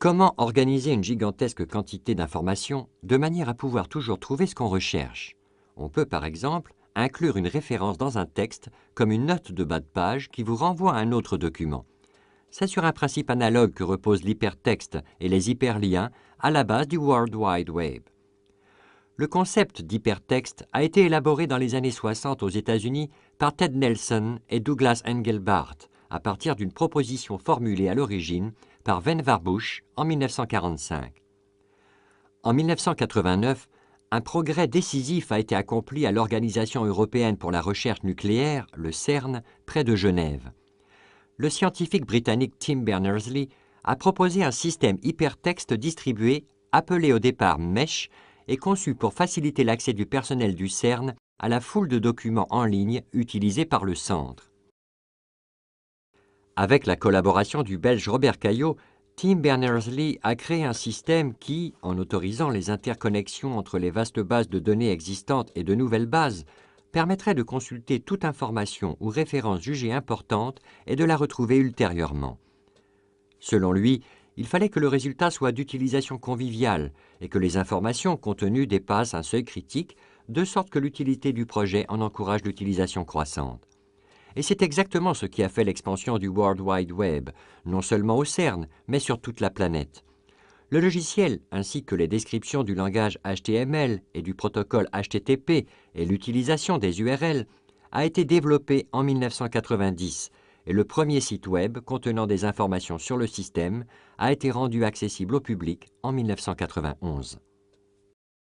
Comment organiser une gigantesque quantité d'informations de manière à pouvoir toujours trouver ce qu'on recherche? On peut par exemple inclure une référence dans un texte comme une note de bas de page qui vous renvoie à un autre document. C'est sur un principe analogue que reposent l'hypertexte et les hyperliens à la base du World Wide Web. Le concept d'hypertexte a été élaboré dans les années 60 aux États-Unis par Ted Nelson et Douglas Engelbart à partir d'une proposition formulée à l'origine par Vannevar Bush en 1945. En 1989, un progrès décisif a été accompli à l'Organisation européenne pour la recherche nucléaire, le CERN, près de Genève. Le scientifique britannique Tim Berners-Lee a proposé un système hypertexte distribué, appelé au départ MESH, et conçu pour faciliter l'accès du personnel du CERN à la foule de documents en ligne utilisés par le centre. Avec la collaboration du Belge Robert Caillot, Tim Berners-Lee a créé un système qui, en autorisant les interconnexions entre les vastes bases de données existantes et de nouvelles bases, permettrait de consulter toute information ou référence jugée importante et de la retrouver ultérieurement. Selon lui, il fallait que le résultat soit d'utilisation conviviale et que les informations contenues dépassent un seuil critique, de sorte que l'utilité du projet en encourage l'utilisation croissante. Et c'est exactement ce qui a fait l'expansion du World Wide Web, non seulement au CERN, mais sur toute la planète. Le logiciel, ainsi que les descriptions du langage HTML et du protocole HTTP et l'utilisation des URL, a été développé en 1990 et le premier site web contenant des informations sur le système a été rendu accessible au public en 1991.